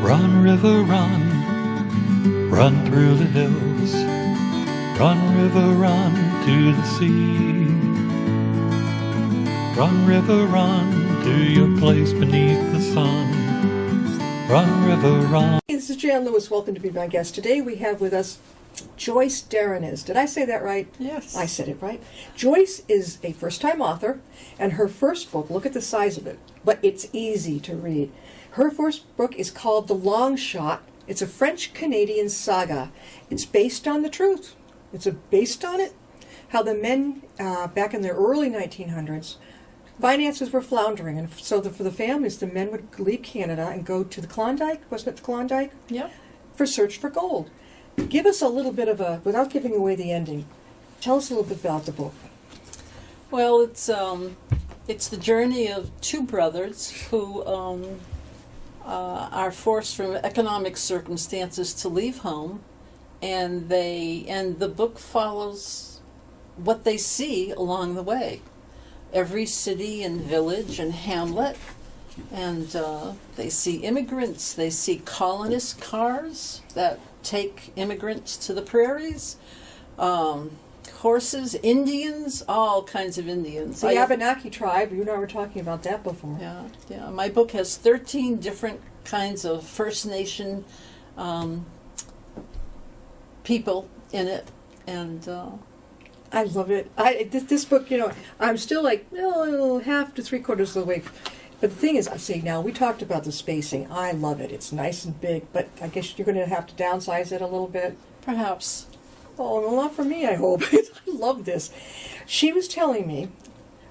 Run, river, run through the hills. Run, river, run to the sea. Run, river, run to your place beneath the sun. Run, river, run. Hey, this is Jan Lewis. Welcome to be my guest. Today we have with us Joyce Derenas. Did I say that right? Yes. I said it right. Joyce is a first-time author, and her first book, look at the size of it, but it's easy to read. Her first book is called The Long Shot. It's a French-Canadian saga. It's based on the truth. It's based on it, how the men back in the early 1900s, finances were floundering, and so for the families, the men would leave Canada and go to the Klondike, wasn't it the Klondike? Yep. For search for gold. Give us a little bit of a, without giving away the ending, tell us a little bit about the book. Well, it's the journey of two brothers who are forced from economic circumstances to leave home, and the book follows what they see along the way. Every city and village and hamlet, and they see immigrants, they see colonist cars that take immigrants to the prairies, horses, Indians, all kinds of Indians. The Abenaki tribe, you and I were talking about that before. Yeah. My book has 13 different kinds of First Nation people in it, and I love it. This book, I'm still like half to three-quarters of the way. But the thing is, I see now, we talked about the spacing. I love it. It's nice and big, but I guess you're going to have to downsize it a little bit. perhaps. Oh, well, not for me, I hope. I love this. She was telling me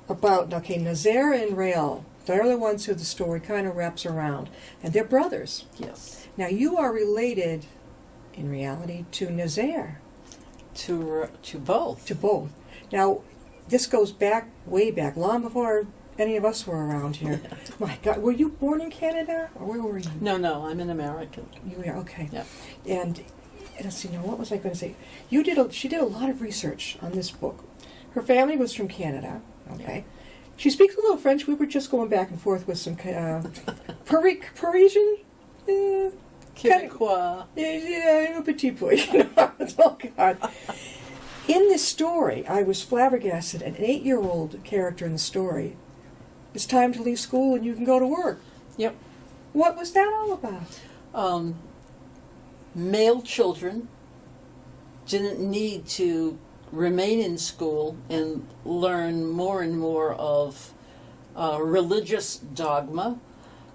about, Nazaire and Rael. They're the ones who the story kind of wraps around. And they're brothers. Yes. Now, you are related, in reality, to Nazaire. To both. To both. Now, this goes back, way back, long before any of us were around here. My God, were you born in Canada, or where were you? No, I'm an American. You are, okay. Yeah. And let's see, now what was I going to say? She did a lot of research on this book. Her family was from Canada, okay? She speaks a little French. We were just going back and forth with some Parisian? Québécois. Yeah, un petit peu. Oh, God. In this story, I was flabbergasted. An 8-year-old character in the story, it's time to leave school and you can go to work. Yep. What was that all about? Male children didn't need to remain in school and learn more and more of religious dogma.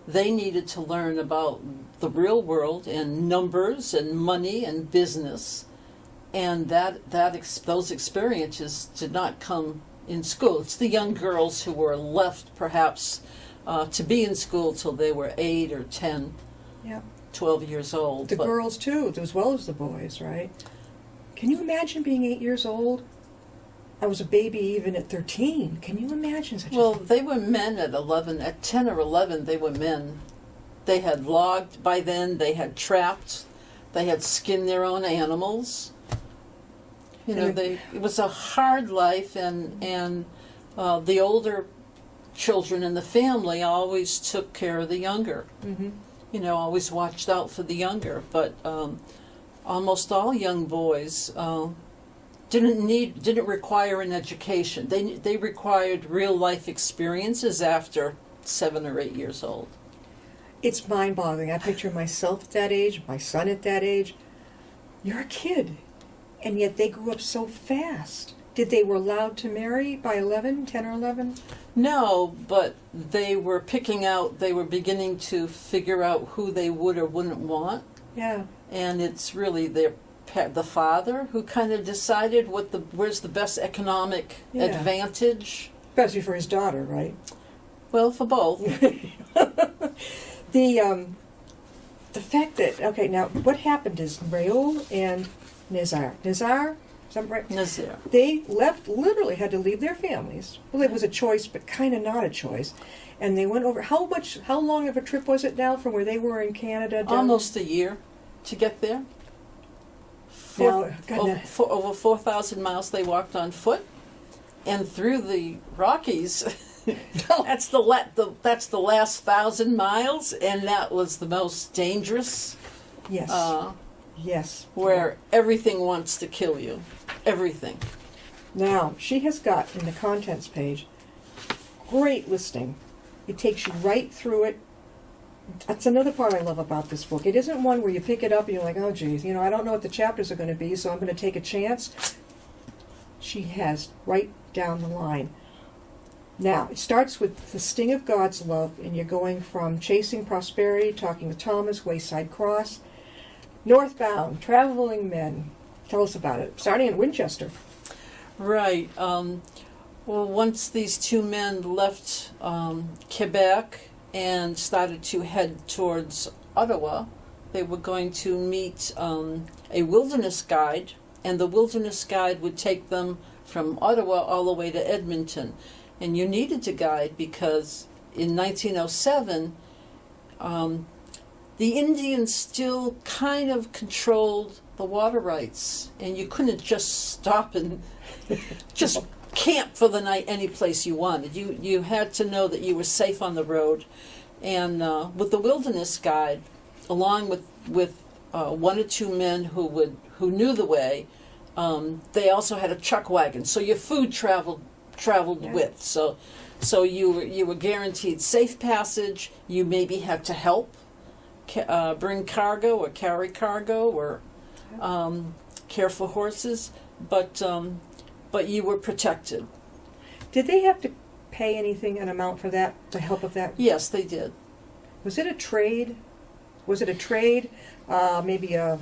They needed to learn about the real world and numbers and money and business, and those experiences did not come in school. It's the young girls who were left perhaps to be in school till they were 8 or 10, Yeah. 12 years old. The girls, too, as well as the boys, right? Can you imagine being 8 years old? I was a baby even at 13. Can you imagine such Well, a thing? they were men at 11. At 10 or 11, they were men. They had logged by then. They had trapped. They had skinned their own animals. It was a hard life, and the older children in the family always took care of the younger. Mm-hmm. Always watched out for the younger. But almost all young boys didn't require an education. They required real life experiences after 7 or 8 years old. It's mind-boggling. I picture myself at that age, my son at that age. You're a kid, and yet they grew up so fast. They were allowed to marry by 11, 10 or 11? No, but they were beginning to figure out who they would or wouldn't want. Yeah. And it's really the father who kind of decided where's the best economic advantage. Especially for his daughter, right? Well, for both. The fact that, now what happened is Raoul and Nazaire, is that right? Nazaire. They literally had to leave their families. Well, it was a choice, but kind of not a choice. And they went over, how long of a trip was it now from where they were in Canada? Almost a year to get there. Over Over 4,000 miles they walked on foot. and through the Rockies. That's the last 1,000 miles, and that was the most dangerous. Yes. Yes. Where everything wants to kill you, everything. Now she has got in the contents page great listing. It takes you right through it. That's another part I love about this book. It isn't one where you pick it up and you're like, oh geez, I don't know what the chapters are going to be, so I'm going to take a chance. She has right down the line. Now, it starts with the sting of God's love, and you're going from Chasing Prosperity, Talking with Thomas, Wayside Cross, Northbound, Traveling Men. Tell us about it. Starting in Winchester. Right. Well, once these two men left Quebec and started to head towards Ottawa, they were going to meet a wilderness guide, and the wilderness guide would take them from Ottawa all the way to Edmonton. And you needed a guide because in 1907, the Indians still kind of controlled the water rights, and you couldn't just stop and just camp for the night any place you wanted. You had to know that you were safe on the road. And with the wilderness guide, along with one or two men who knew the way, they also had a chuck wagon, so your food traveled with. So you were guaranteed safe passage. You maybe had to help bring cargo or carry cargo or care for horses, but you were protected. Did they have to pay anything, an amount for that, the help of that? Yes, they did. Was it a trade? Maybe a,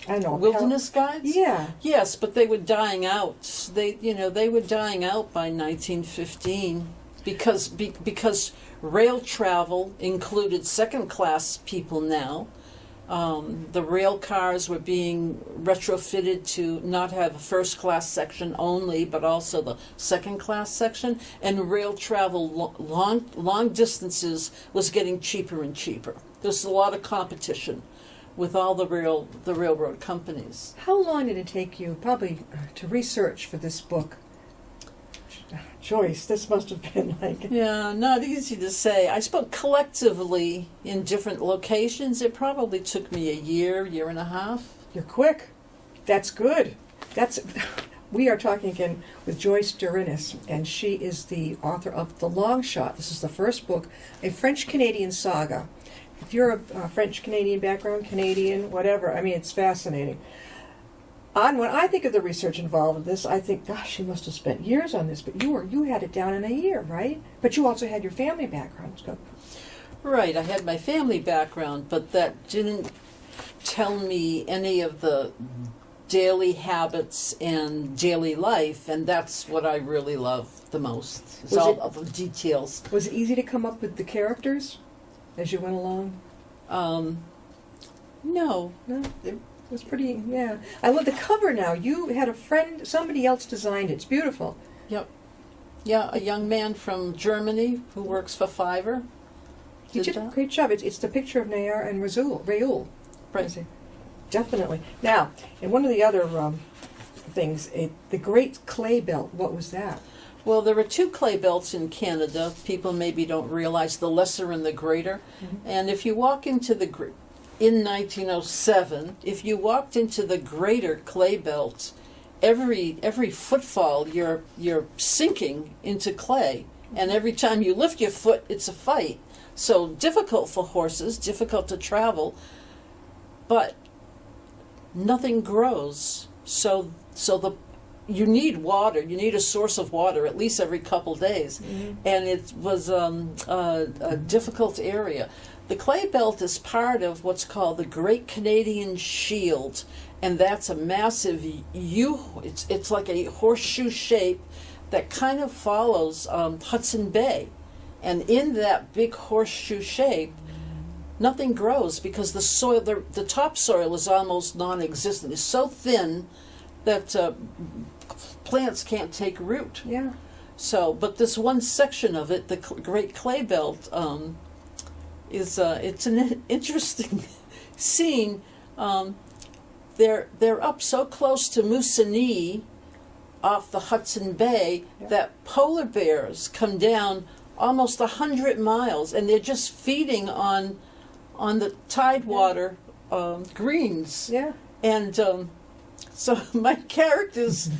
I don't know. Wilderness guides? Yeah. Yes, but they were dying out. They were dying out by 1915 because rail travel included second-class people now. The rail cars were being retrofitted to not have a first-class section only, but also the second-class section. And rail travel long distances was getting cheaper and cheaper. There's a lot of competition with all the railroad companies. How long did it take you, probably, to research for this book? Joyce, this must have been like... Yeah, not easy to say. I suppose collectively in different locations, it probably took me a year and a half. You're quick. That's good. We are talking again with Joyce Derenas, and she is the author of The Long Shot. This is the first book, a French-Canadian saga. If you're a French-Canadian background, Canadian, whatever, it's fascinating. When I think of the research involved in this, I think, gosh, she must have spent years on this, but you had it down in a year, right? But you also had your family background. Right, I had my family background, but that didn't tell me any of the daily habits and daily life, and that's what I really love the most, is all of the details. Was it easy to come up with the characters as you went along? No. It was pretty, yeah. I love the cover now. You had a friend, somebody else designed it. It's beautiful. Yep. Yeah, a young man from Germany who works for Fiverr. He did a great job. It's the picture of Nayar and Raoul. Right. Definitely. Now, and one of the other things, the Great Clay Belt, what was that? Well, there are two clay belts in Canada. People maybe don't realize the lesser and the greater. Mm-hmm. And if you walk into in 1907, if you walked into the greater clay belt, every footfall you're sinking into clay, and every time you lift your foot, it's a fight. So difficult for horses, difficult to travel, but nothing grows. So you need water. You need a source of water at least every couple days, and it was a difficult area. The clay belt is part of what's called the Great Canadian Shield, and that's a massive It's like a horseshoe shape that kind of follows Hudson Bay, and in that big horseshoe shape, nothing grows because the soil, the topsoil is almost non-existent. It's so thin that plants can't take root. Yeah. So, but this one section of it, the Great Clay Belt, it's an interesting scene. They're up so close to Moosonee off the Hudson Bay, Yeah. that polar bears come down almost 100 miles, and they're just feeding on the tidewater greens. Yeah. And so my characters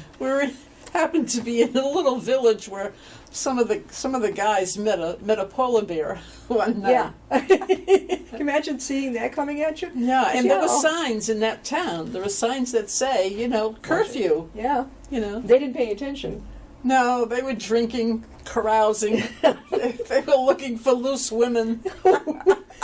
happened to be in a little village where some of the guys met a polar bear one night. Yeah. Can you imagine seeing that coming at you? Yeah, and there were Yeah. signs in that town. There were signs that say, curfew. Yeah. You know. They didn't pay attention. No, they were drinking, carousing. They were looking for loose women.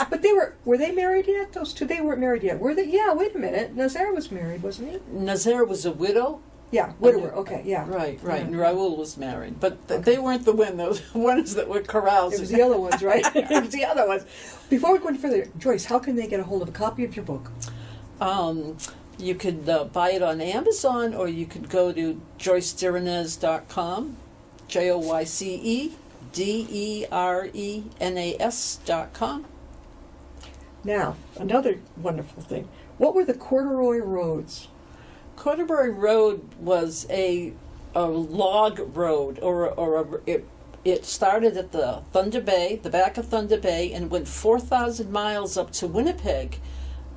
But were they married yet? Those two, they weren't married yet. Were they? Yeah, wait a minute. Nazar was married, wasn't he? Nazar was a widow. Yeah, widower. Okay, yeah. Right. Yeah. And Raoul was married. But they weren't the women, those ones that were carousing. It was the other ones, right? It was the other ones. Before we go any further, Joyce, how can they get a hold of a copy of your book? You could buy it on Amazon, or you could go to joycederenas.com, JoyceDerenas.com. Now, another wonderful thing. What were the corduroy roads? Corduroy Road was a log road, it started at the Thunder Bay, the back of Thunder Bay, and went 4,000 miles up to Winnipeg.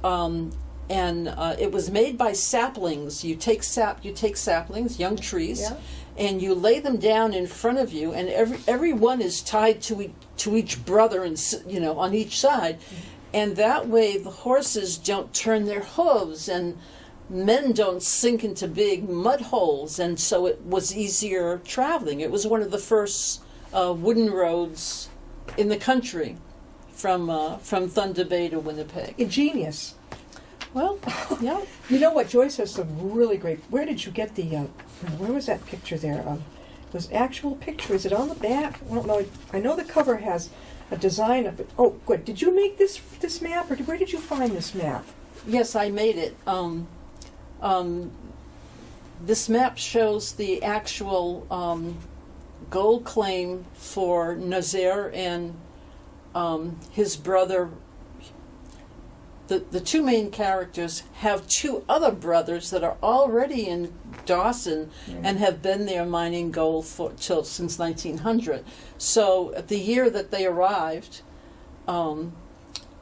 It was made by saplings. You take saplings, young trees, Yeah. and you lay them down in front of you, and every one is tied to each brother, and on each side, and that way the horses don't turn their hooves, and men don't sink into big mud holes, and so it was easier traveling. It was one of the first wooden roads in the country, from Thunder Bay to Winnipeg. Ingenious. Well, yeah. You know what? Joyce has some really great. Where did you get the? Where was that picture there? It was actual picture. Is it on the back? I don't know. I know the cover has a design of it. Oh, good. Did you make this map, or where did you find this map? Yes, I made it. This map shows the actual gold claim for Nazar and his brother. The two main characters have two other brothers that are already in Dawson and have been there mining gold since 1900. So at the year that they arrived,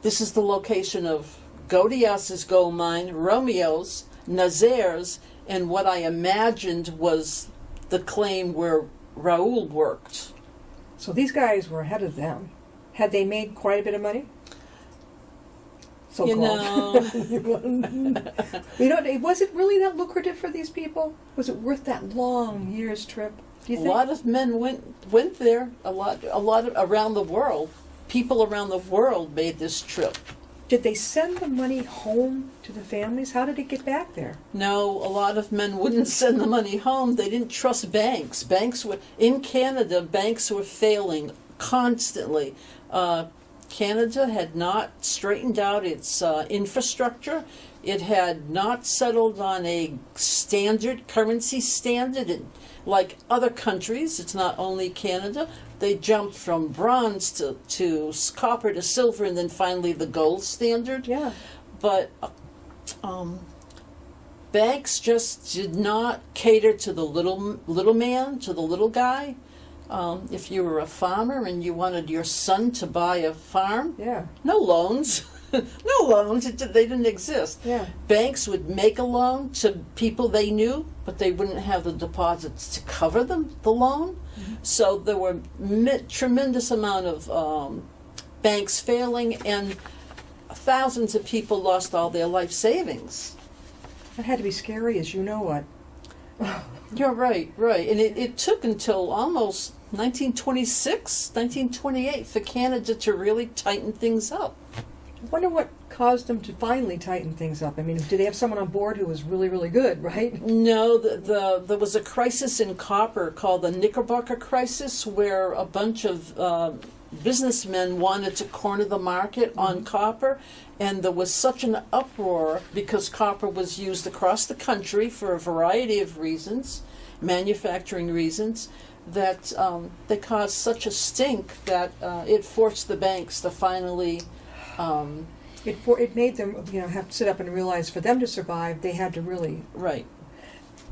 this is the location of Godias's gold mine, Romeo's, Nazar's, and what I imagined was the claim where Raoul worked. So these guys were ahead of them. Had they made quite a bit of money? So-called. Was it really that lucrative for these people? Was it worth that long year's trip? Do you think? A lot of men went there. A lot around the world. People around the world made this trip. Did they send the money home to the families? How did it get back there? No, a lot of men wouldn't send the money home. They didn't trust banks. In Canada, banks were failing constantly. Canada had not straightened out its infrastructure. It had not settled on a currency standard. Like other countries, it's not only Canada. They jumped from bronze to copper to silver, and then finally the gold standard. Yeah. But banks just did not cater to the little man, to the little guy. If you were a farmer and you wanted your son to buy a farm, Yeah. no loans. No loans. They didn't exist. Yeah. Banks would make a loan to people they knew, but they wouldn't have the deposits to cover the loan. Mm-hmm. So there were tremendous amount of banks failing, and thousands of people lost all their life savings. That had to be scary as you know what. You're right. And it took until almost 1926, 1928 for Canada to really tighten things up. I wonder what caused them to finally tighten things up. I mean, did they have someone on board who was really, really good, right? No, there was a crisis in copper called the Knickerbocker crisis, where a bunch of businessmen wanted to corner the market on copper, and there was such an uproar because copper was used across the country for a variety of reasons, manufacturing reasons, that they caused such a stink that it forced the banks to finally... It made them, have to sit up and realize for them to survive, they had to really... Right.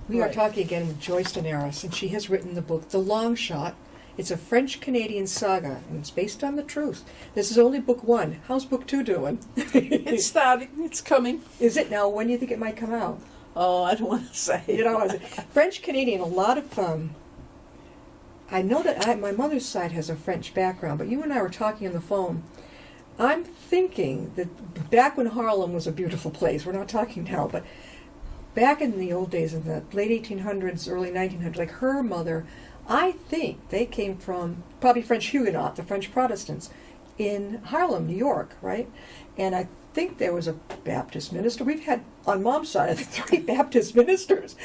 We are Right. talking again with Joyce Derenas, and she has written the book The Long Shot. It's a French-Canadian saga, and it's based on the truth. This is only book one. How's book two doing? It's starting. It's coming. Is it now? When do you think it might come out? Oh, I don't want to say. You know, French-Canadian, a lot of... I know that my mother's side has a French background, but you and I were talking on the phone. I'm thinking that back when Harlem was a beautiful place, we're not talking now, but back in the old days, in the late 1800s, early 1900s, like her mother, I think they came from probably French Huguenot, the French Protestants, in Harlem, New York, right? And I think there was a Baptist minister. We've had, on Mom's side, I think 3 Baptist ministers.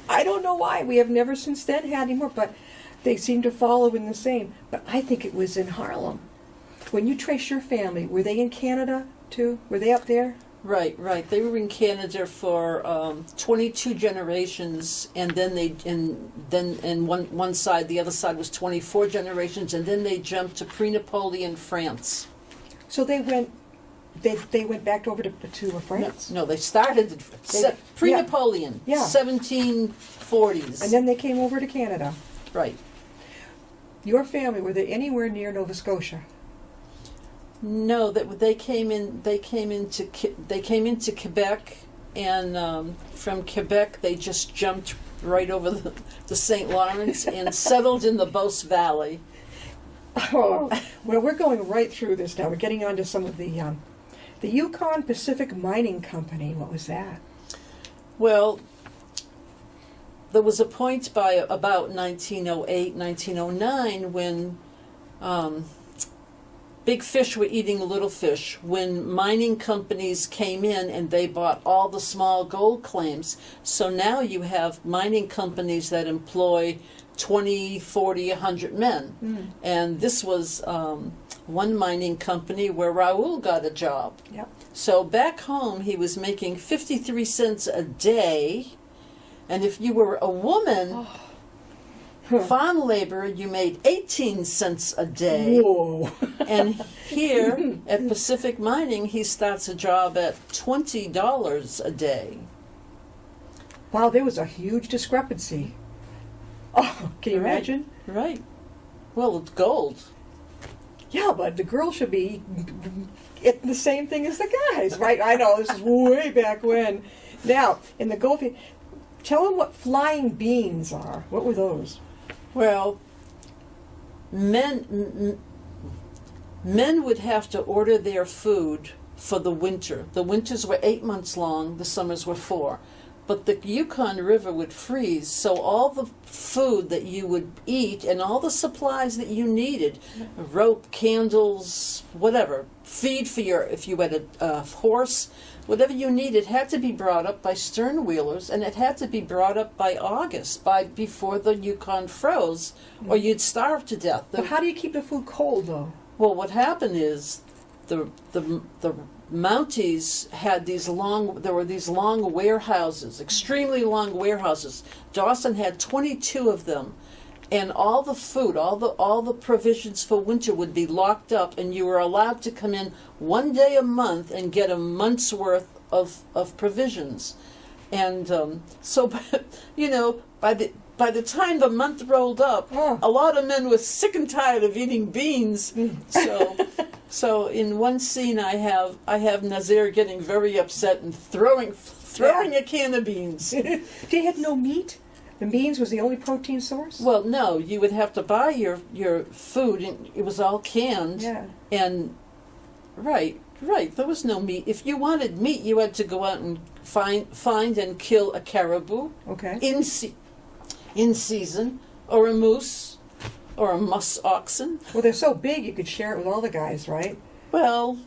I don't know why. We have never since then had any more, but they seem to follow in the same. But I think it was in Harlem. When you trace your family, were they in Canada too? Were they up there? Right. They were in Canada for 22 generations, and then one side, the other side was 24 generations, and then they jumped to pre-Napoleon France. So they went back over to France? No, they started pre-Napoleon, Yeah. 1740s. And then they came over to Canada. Right. Your family, were they anywhere near Nova Scotia? No, that they came into Quebec, and from Quebec they just jumped right over the St. Lawrence and settled in the Beauce Valley. Oh, well, we're going right through this now. We're getting on to some of the Yukon Pacific Mining Company. What was that? Well, there was a point by about 1908, 1909 when big fish were eating little fish, when mining companies came in and they bought all the small gold claims. So now you have mining companies that employ 20, 40, 100 men. Mm. And this was one mining company where Raoul got a job. Yep. So back home he was making 53 cents a day. And if you were a woman, farm labor, you made 18 cents a day. Whoa. And here at Pacific Mining, he starts a job at $20 a day. Wow, there was a huge discrepancy. Oh, can you imagine? Right. Well, it's gold. Yeah, but the girl should be getting the same thing as the guys, right? I know, this is way back when. Now, in the gold field, tell them what flying beans are. What were those? Well, men would have to order their food for the winter. The winters were 8 months long, the summers were 4. But the Yukon River would freeze, so all the food that you would eat and all the supplies that you needed, rope, candles, whatever, feed for if you had a horse, whatever you needed had to be brought up by stern wheelers, and it had to be brought up by August, before the Yukon froze, or you'd starve to death. Well, how do you keep the food cold, though? Well, what happened is the Mounties had there were these long warehouses, extremely long warehouses. Dawson had 22 of them, and all the food, all the provisions for winter would be locked up, and you were allowed to come in one day a month and get a month's worth of provisions. And so, you know, by the time the month rolled up, a lot of men were sick and tired of eating beans. So in one scene, I have Nazir getting very upset and throwing a can of beans. They had no meat? The beans was the only protein source? Well, no, you would have to buy your food, and it was all canned. Yeah. And right, there was no meat. If you wanted meat, you had to go out and find and kill a caribou. Okay. In season, or a moose, or a musk oxen. Well, they're so big you could share it with all the guys, right? Well,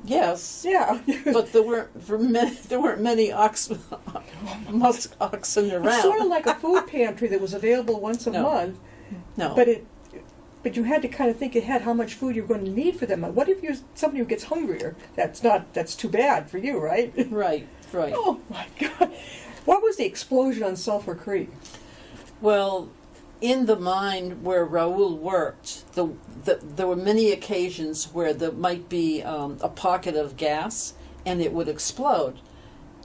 yes. Yeah. But there weren't many musk oxen around. It's sort of like a food pantry that was available once a month. No. But you had to kind of think ahead how much food you're going to need for that month. What if you're somebody who gets hungrier? That's too bad for you, right? Right. Oh my God. What was the explosion on Sulphur Creek? Well, in the mine where Raoul worked, there were many occasions where there might be a pocket of gas and it would explode.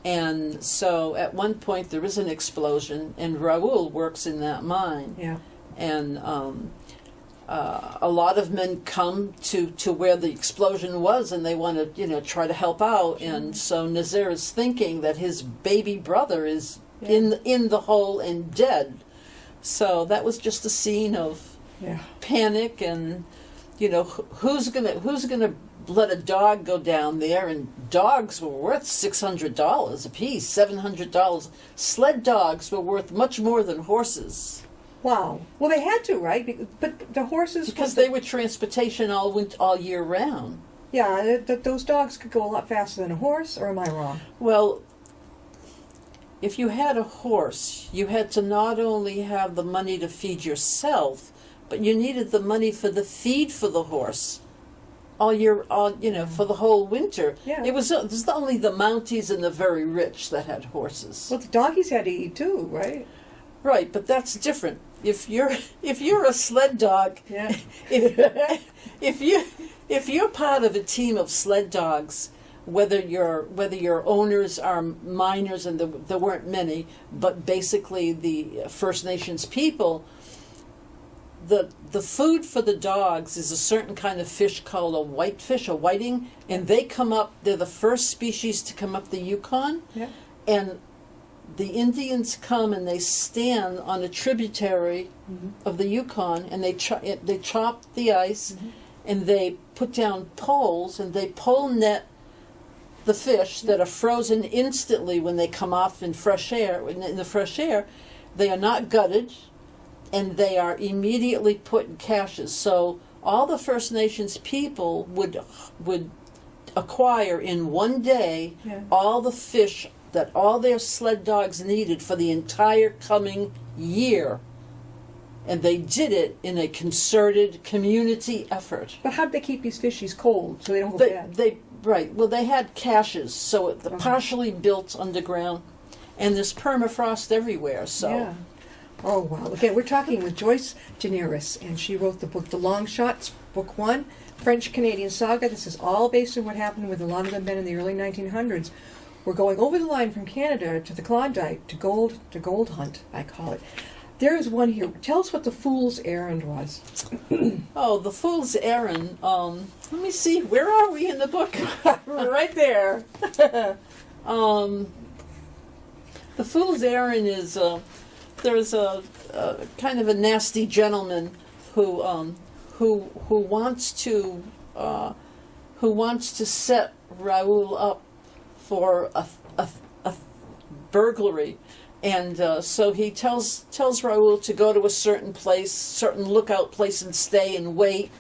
And so at one point there is an explosion, and Raoul works in that mine. Yeah. And a lot of men come to where the explosion was, and they want to, try to help out. And so Nazaire is thinking that his baby brother is in the hole and dead. So that was just a scene of panic, and who's gonna let a dog go down there? And dogs were worth $600 a piece, $700. Sled dogs were worth much more than horses. Wow. Well, they had to, right? But the horses... Because they were transportation all year round. Yeah, those dogs could go a lot faster than a horse, or am I wrong? Well, if you had a horse, you had to not only have the money to feed yourself, but you needed the money for the feed for the horse all year, for the whole winter. Yeah. It was only the Mounties and the very rich that had horses. Well, the doggies had to eat too, right? Right, but that's different. If you're a sled dog, Yeah. if you're part of a team of sled dogs, whether your owners are miners, and there weren't many, but basically the First Nations people, the food for the dogs is a certain kind of fish called a whitefish, a whiting, and they come up. They're the first species to come up the Yukon, and the Indians come and they stand on a tributary of the Yukon, and they chop the ice, and they put down poles, and they pole net the fish that are frozen instantly when they come off in fresh air. In the fresh air, they are not gutted, and they are immediately put in caches. So all the First Nations people would acquire in one day all the fish that all their sled dogs needed for the entire coming year. And they did it in a concerted community effort. But how'd they keep these fishies cold so they don't go bad? Right. Well, they had caches, so the partially built underground, and there's permafrost everywhere. So. Yeah. Oh, wow. Again, we're talking with Joyce Derenas, and she wrote the book The Long Shots, Book 1, French-Canadian Saga. This is all based on what happened with a lot of the men in the early 1900s. We're going over the line from Canada to the Klondike to gold hunt, I call it. There is one here. Tell us what the Fool's Errand was. Oh, the Fool's Errand. Let me see. Where are we in the book? Right there. The Fool's Errand is there's a kind of a nasty gentleman who wants to set Raoul up for a burglary. And so he tells Raoul to go to a certain lookout place, and stay and wait.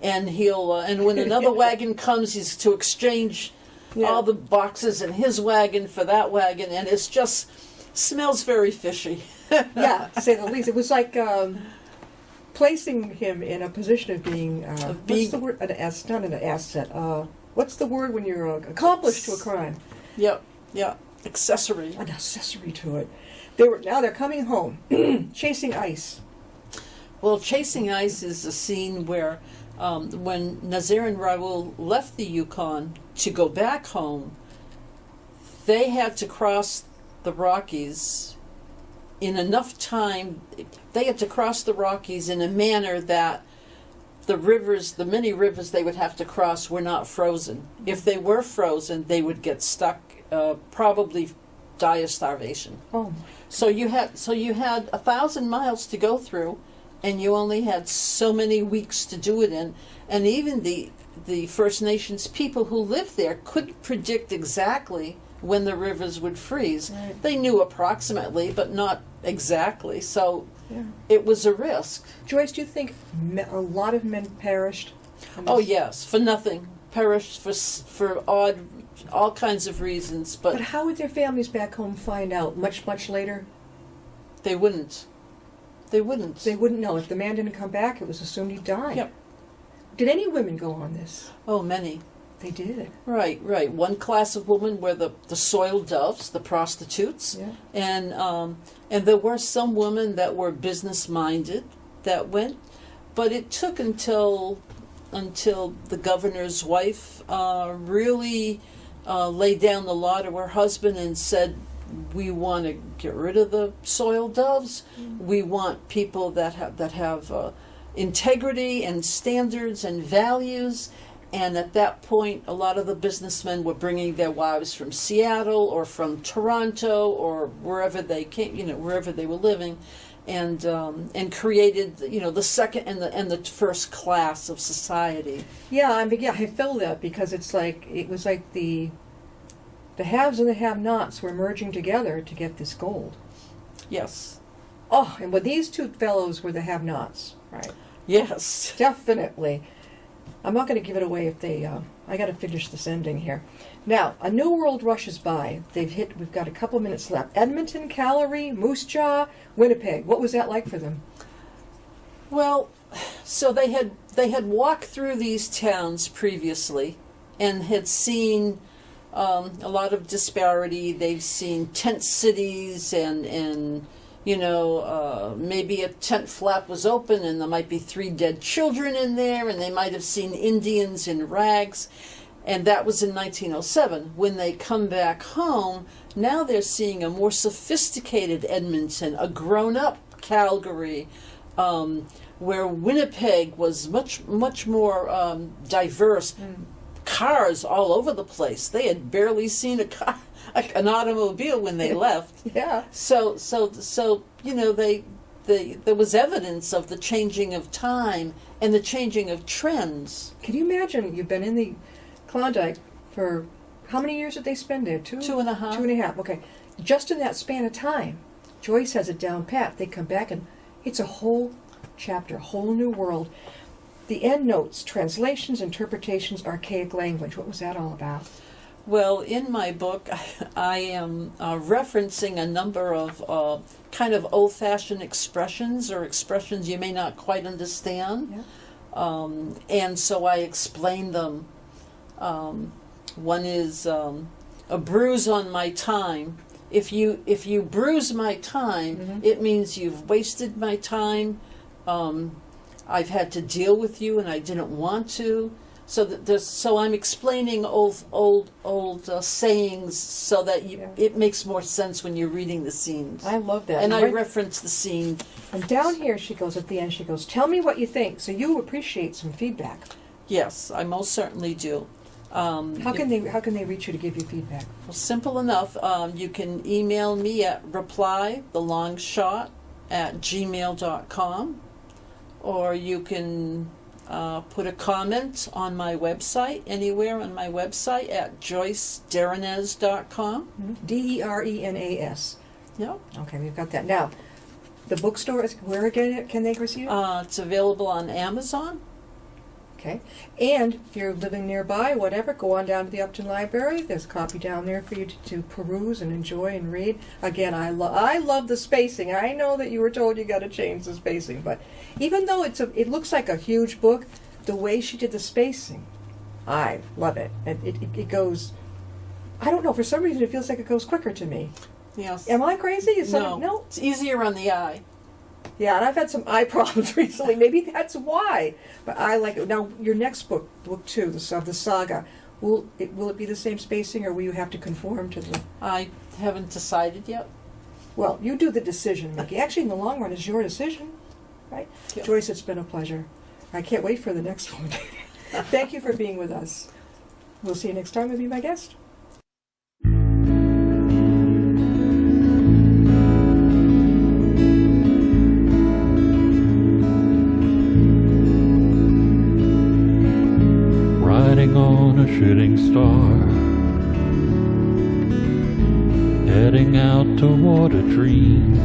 And and when another wagon comes, he's to exchange all the boxes in his wagon for that wagon, and it's just smells very fishy. Yeah, to say the least. It was like placing him in a position of being what's the word? Not an asset. What's the word when you're accomplice to a crime? Yep. Accessory. An accessory to it. Now they're coming home, chasing ice. Well, chasing ice is a scene where when Nazaire and Raoul left the Yukon to go back home, they had to cross the Rockies in enough time. They had to cross the Rockies in a manner that the many rivers they would have to cross were not frozen. If they were frozen, they would get stuck, probably die of starvation. Oh. So you had 1,000 miles to go through, and you only had so many weeks to do it in. And even the First Nations people who lived there couldn't predict exactly when the rivers would freeze. Right. They knew approximately, but not exactly. So it was a risk. Joyce, do you think a lot of men perished? Oh yes, for nothing. Perished for all kinds of reasons. But how would their families back home find out much later? They wouldn't. They wouldn't. They wouldn't know. If the man didn't come back, it was assumed he died. Yep. Did any women go on this? Oh, many. They did. Right. One class of women were the soiled doves, the prostitutes, and there were some women that were business minded that went, but it took until the governor's wife really laid down the law to her husband and said, we want to get rid of the soil doves. We want people that have integrity and standards and values. And at that point, a lot of the businessmen were bringing their wives from Seattle or from Toronto or wherever they came, wherever they were living, and created, the second and the first class of society. Yeah, I feel that because it was like the haves and the have-nots were merging together to get this gold. Yes. Oh, and these two fellows were the have-nots, right? Yes. Definitely. I'm not going to give it away if they... I got to finish this ending here. Now, a new world rushes by. We've got a couple minutes left. Edmonton, Calgary, Moose Jaw, Winnipeg. What was that like for them? Well, so they had walked through these towns previously and had seen a lot of disparity. They've seen tent cities and maybe a tent flap was open and there might be 3 dead children in there, and they might have seen Indians in rags. And that was in 1907. When they come back home, now they're seeing a more sophisticated Edmonton, a grown-up Calgary, where Winnipeg was much more diverse. Cars all over the place. They had barely seen an automobile when they left. Yeah. So there was evidence of the changing of time and the changing of trends. Can you imagine? You've been in the Klondike for how many years did they spend there? 2.5. 2.5. Okay. Just in that span of time, Joyce has it down pat. They come back and it's a whole chapter, a whole new world. The end notes, translations, interpretations, archaic language. What was that all about? Well, in my book, I am referencing a number of kind of old-fashioned expressions or expressions you may not quite understand. Yeah. And so I explain them. One is a bruise on my time. If you bruise my time, it means you've wasted my time. I've had to deal with you, and I didn't want to. So I'm explaining old sayings so that it makes more sense when you're reading the scenes. I love that. And I reference the scene. And down here, she goes at the end. She goes, "Tell me what you think." So you appreciate some feedback. Yes, I most certainly do. How can they reach you to give you feedback? Well, simple enough. You can email me at replythelongshot@gmail.com. Or you can put a comment on my website, anywhere on my website at joycederenas.com. Derenas. Yep. Okay, we've got that. Now, the bookstore, where again can they receive it? It's available on Amazon. Okay. And if you're living nearby, whatever, go on down to the Upton Library. There's a copy down there for you to peruse and enjoy and read. Again, I love the spacing. I know that you were told you got to change the spacing, but even though it looks like a huge book, the way she did the spacing, I love it. And it goes, I don't know, for some reason it feels like it goes quicker to me. Yes. Am I crazy? No. It's easier on the eye. Yeah, and I've had some eye problems recently. Maybe that's why. But I like it. Now, your next book 2, the saga, will it be the same spacing, or will you have to conform to the... I haven't decided yet. Well, you do the decision making. Actually, in the long run, it's your decision, right? Yeah. Joyce, it's been a pleasure. I can't wait for the next one. Thank you for being with us. We'll see you next time. You'll be my guest. On a shooting star, heading out toward a dream.